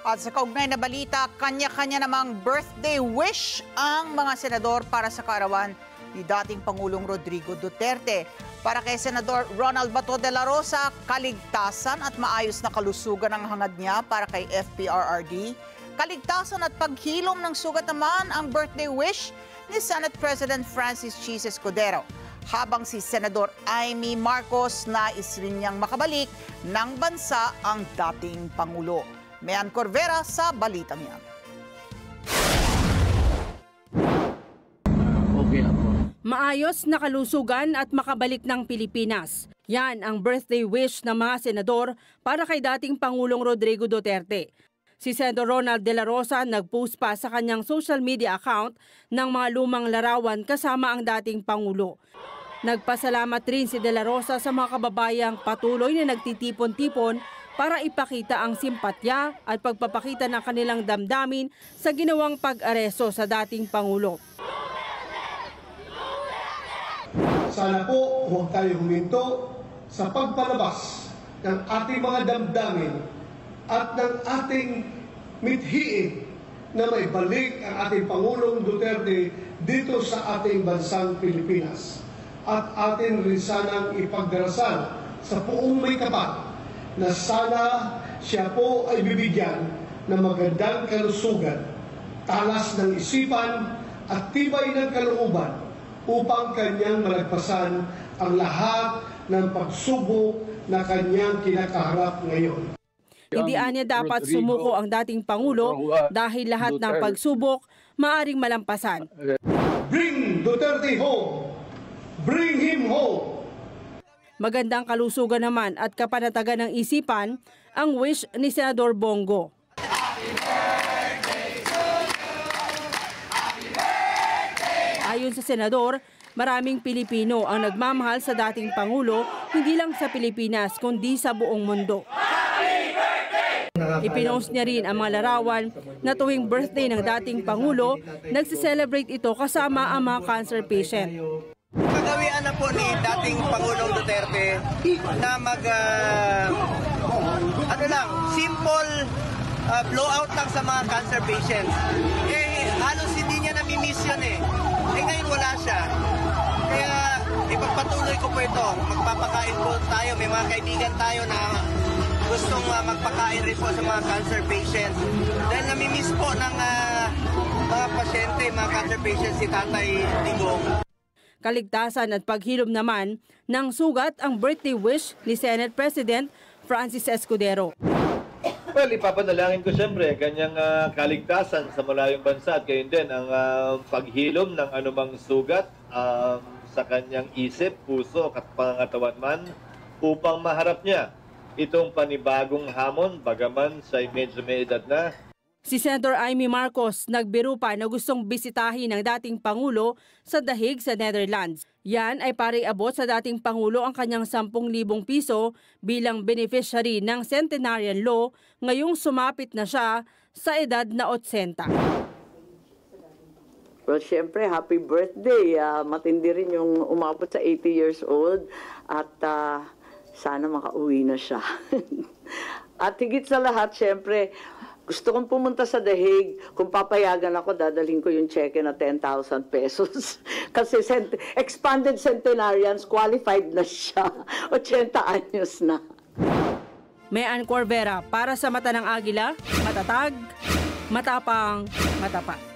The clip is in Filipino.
At sa kaugnay na balita, kanya-kanya namang birthday wish ang mga senador para sa kaarawan ni dating Pangulong Rodrigo Duterte. Para kay Senador Ronald Bato de la Rosa, kaligtasan at maayos na kalusugan ang hangad niya para kay FPRRD. Kaligtasan at paghilom ng sugat naman ang birthday wish ni Senate President Francis Chis Escudero. Habang si Senador Amy Marcos nais rin niyang makabalik ng bansa ang dating Pangulo. Mayan Corvera sa balitang yan. Maayos na kalusugan at makabalik ng Pilipinas. Yan ang birthday wish ng mga senador para kay dating Pangulong Rodrigo Duterte. Si Senador Ronald de la Rosa nag-post pa sa kanyang social media account ng mga lumang larawan kasama ang dating Pangulo. Nagpasalamat rin si de la Rosa sa mga kababayang patuloy na nagtitipon-tipon para ipakita ang simpatya at pagpapakita ng kanilang damdamin sa ginawang pag-aresto sa dating Pangulo. Sana po huwag tayo huminto sa pagpalabas ng ating mga damdamin at ng ating mithiin na may balik ang ating Pangulong Duterte dito sa ating bansang Pilipinas. At atin rin sanang ipagdarasal sa buong may kapal na sana siya po ay bibigyan ng magandang kalusugan, talas ng isipan at tibay ng kalooban upang kanyang malagpasan ang lahat ng pagsubok na kanyang kinakaharap ngayon. Hindi anya dapat sumuko ang dating Pangulo dahil lahat ng pagsubok maaring malampasan. Bring Duterte home! Bring him home! Magandang kalusugan naman at kapanatagan ng isipan ang wish ni Senador Bongo. Ayon sa senador, maraming Pilipino ang nagmamahal sa dating Pangulo, hindi lang sa Pilipinas kundi sa buong mundo. Ipinost niya rin ang mga larawan na tuwing birthday ng dating Pangulo, nagsiselebrate ito kasama ang mga cancer patient. Kagawian na po ni dating Pangulong Duterte na simple blowout lang sa mga cancer patients. Halos hindi niya nami-miss yun ngayon wala siya. Kaya ipagpatuloy ko po ito. Magpapakain po tayo. May mga kaibigan tayo na gustong magpakain rin po sa mga cancer patients. Dahil nami-miss po ng mga pasyente, mga cancer patients si Tatay Digong. Kaligtasan at paghilom naman ng sugat ang birthday wish ni Senate President Francis Escudero. Well, ipapanalangin ko siyempre kanyang kaligtasan sa malayong bansa at gayon din ang paghilom ng anumang sugat sa kanyang isip, puso at pangangatawan man upang maharap niya itong panibagong hamon bagaman siya'y medyo may edad na. Si Senator Amy Marcos nagbiro pa na gustong bisitahin ng dating Pangulo sa The Hague sa Netherlands. Yan ay pariabot sa dating Pangulo ang kanyang 10,000 piso bilang beneficiary ng Centenarian Law ngayong sumapit na siya sa edad na 80. Well, syempre, happy birthday. Matindi rin yung umabot sa 80 years old at sana makauwi na siya. At higit sa lahat, syempre, gusto kong pumunta sa The Hague. Kung papayagan ako, dadalhin ko yung cheque na 10,000 pesos. Kasi expanded centenarians, qualified na siya. 80 anyos na. Mayan Corvera para sa Mata ng Agila, matatag, matapang, matapat.